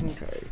Okay.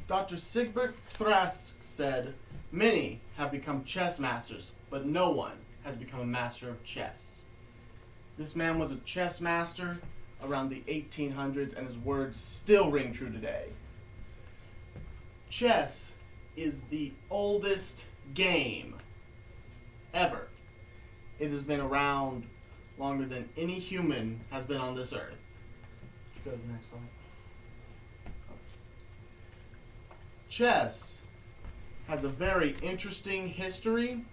Dr. Sigbert Thrask said, "Many have become chess masters, but no one has become a master of chess." This man was a chess master around the 1800s, and his words still ring true today. Chess is the oldest game ever. It has been around longer than any human has been on this earth. Go to the next slide. Chess has a very interesting history,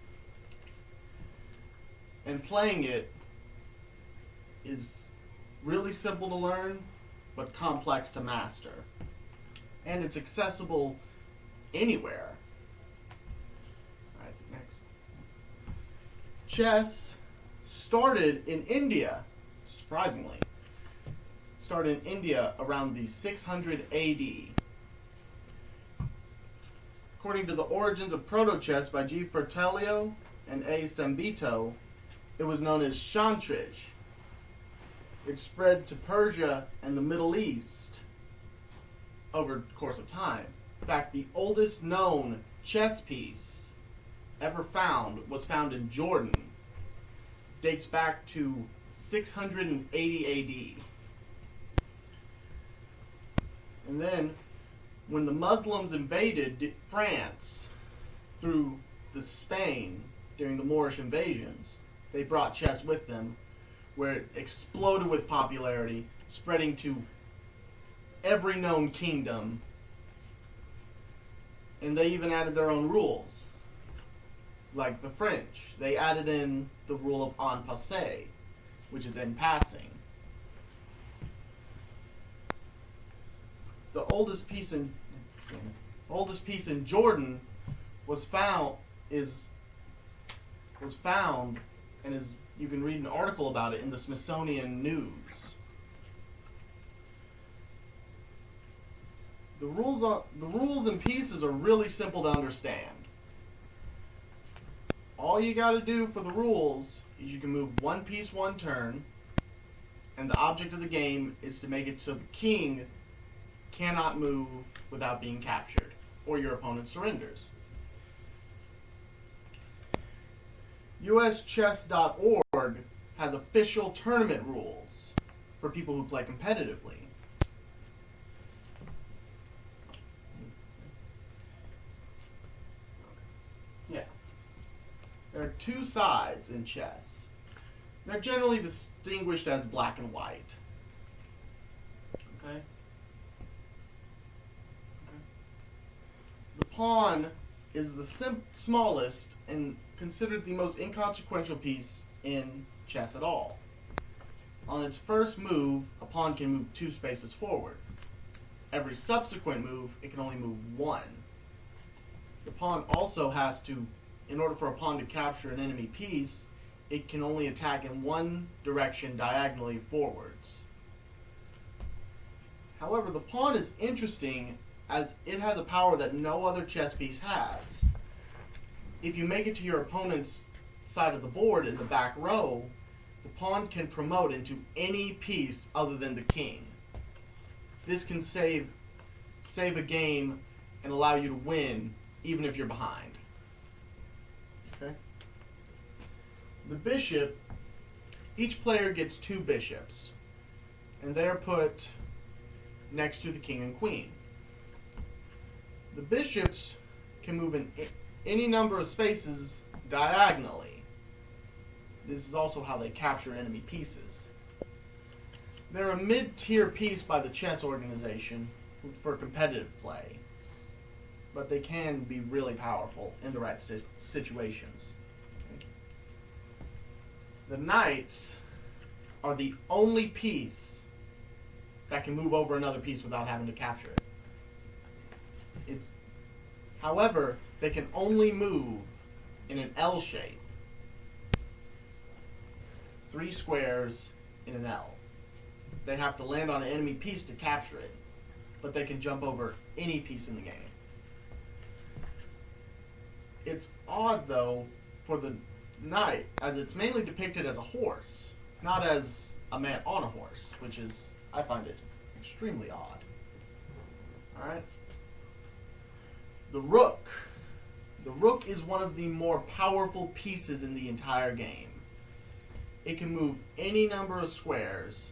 and playing it is really simple to learn, but complex to master. And it's accessible anywhere. All right, next. Chess started in India, surprisingly. Started in India around the 600 AD. According to the Origins of Proto-Chess by G. Fertelio and A. Sambito, it was known as Shantrij. It spread to Persia and the Middle East over the course of time. In fact, the oldest known chess piece ever found was found in Jordan. Dates back to 680 AD. And then, when the Muslims invaded France through Spain during the Moorish invasions, they brought chess with them, where it exploded with popularity, spreading to every known kingdom. And they even added their own rules. Like the French, they added in the rule of en passé, which is in passing. The oldest piece in Jordan was found and is, you can read an article about it in the Smithsonian News. The rules and pieces are really simple to understand. All you got to do for the rules is you can move one piece one turn, and the object of the game is to make it so the king cannot move without being captured, or your opponent surrenders. USChess.org has official tournament rules for people who play competitively. Yeah. There are two sides in chess. They're generally distinguished as black and white. Okay? The pawn is the smallest and considered the most inconsequential piece in chess at all. On its first move, a pawn can move 2 spaces forward. Every subsequent move, it can only move 1. The pawn also has to, in order for a pawn to capture an enemy piece, it can only attack in one direction diagonally forwards. However, the pawn is interesting as it has a power that no other chess piece has. If you make it to your opponent's side of the board in the back row, the pawn can promote into any piece other than the king. This can save a game and allow you to win even if you're behind. Okay? The bishop, each player gets 2 bishops, and they're put next to the king and queen. The bishops can move in any number of spaces diagonally. This is also how they capture enemy pieces. They're a mid-tier piece by the chess organization for competitive play, but they can be really powerful in the right situations. The knights are the only piece that can move over another piece without having to capture it. However, they can only move in an L shape. 3 squares in an L. They have to land on an enemy piece to capture it, but they can jump over any piece in the game. It's odd, though, for the knight, as it's mainly depicted as a horse, not as a man on a horse, which is, I find it extremely odd. Alright? The rook. The rook is one of the more powerful pieces in the entire game. It can move any number of squares,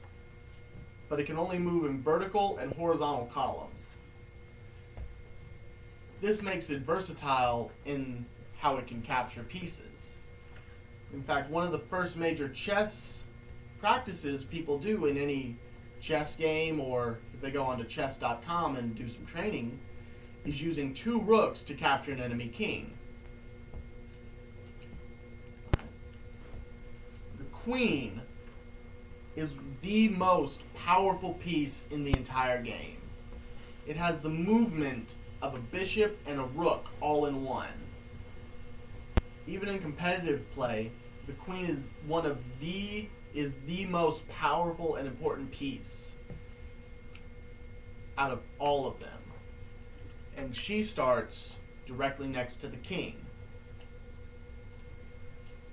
but it can only move in vertical and horizontal columns. This makes it versatile in how it can capture pieces. In fact, one of the first major chess practices people do in any chess game, or if they go onto chess.com and do some training, is using 2 rooks to capture an enemy king. The queen is the most powerful piece in the entire game. It has the movement of a bishop and a rook all in one. Even in competitive play, the queen is the most powerful and important piece out of all of them. And she starts directly next to the king.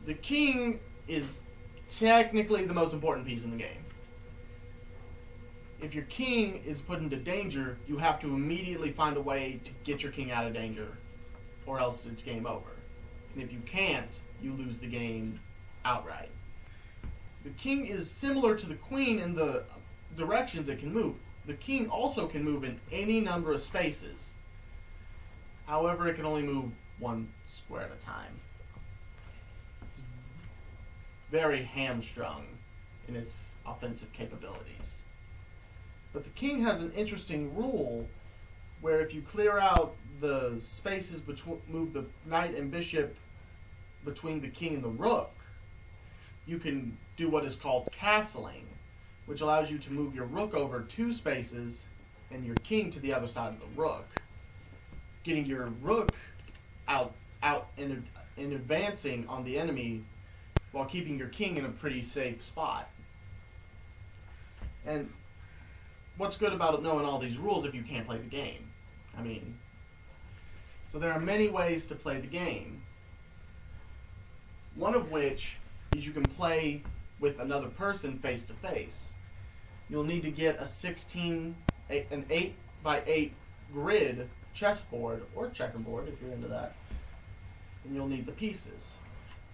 The king is technically the most important piece in the game. If your king is put into danger, you have to immediately find a way to get your king out of danger, or else it's game over. And if you can't, you lose the game outright. The king is similar to the queen in the directions it can move. The king also can move in any number of spaces. However, it can only move 1 square at a time. It's very hamstrung in its offensive capabilities. But the king has an interesting rule where if you clear out the spaces between, move the knight and bishop between the king and the rook, you can do what is called castling, which allows you to move your rook over 2 spaces and your king to the other side of the rook, getting your rook out and advancing on the enemy while keeping your king in a pretty safe spot. And what's good about knowing all these rules if you can't play the game? I mean, so there are many ways to play the game. One of which is you can play with another person face to face. You'll need to get an 8 by 8 grid chessboard or checkerboard if you're into that, and you'll need the pieces.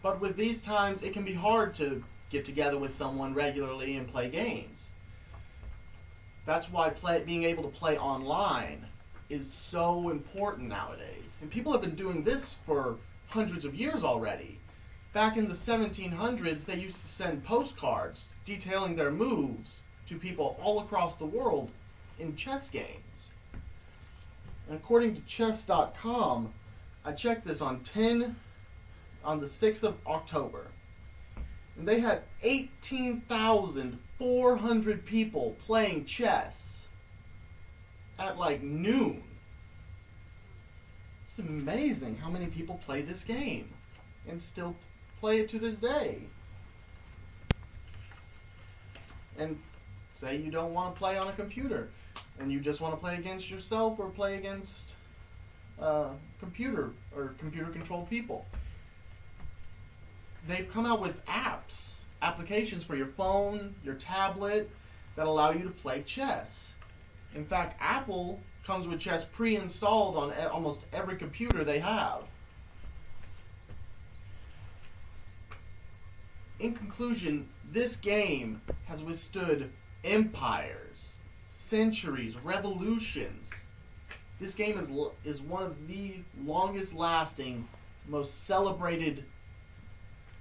But with these times, it can be hard to get together with someone regularly and play games. That's why being able to play online is so important nowadays. And people have been doing this for hundreds of years already. Back in the 1700s, they used to send postcards detailing their moves to people all across the world in chess games. And according to chess.com, I checked this on the 6th of October. And they had 18,400 people playing chess at like noon. It's amazing how many people play this game and still play it to this day. And say you don't want to play on a computer and you just want to play against yourself or play against computer controlled people. They've come out with applications for your phone, your tablet, that allow you to play chess. In fact, Apple comes with chess pre-installed on almost every computer they have. In conclusion, this game has withstood empires, centuries, revolutions. This game is one of the longest lasting, most celebrated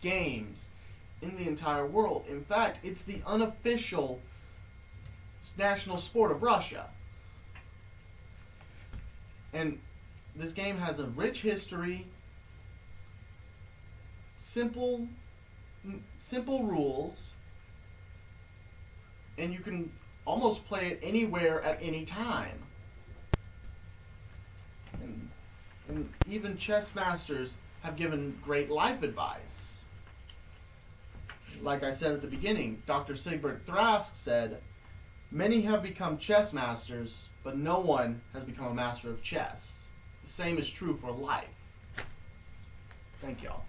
games in the entire world. In fact, it's the unofficial national sport of Russia. And this game has a rich history, simple rules, and you can almost play it anywhere at any time. And even chess masters have given great life advice. Like I said at the beginning, Dr. Sigbert Thrask said, "Many have become chess masters, but no one has become a master of chess." The same is true for life. Thank y'all.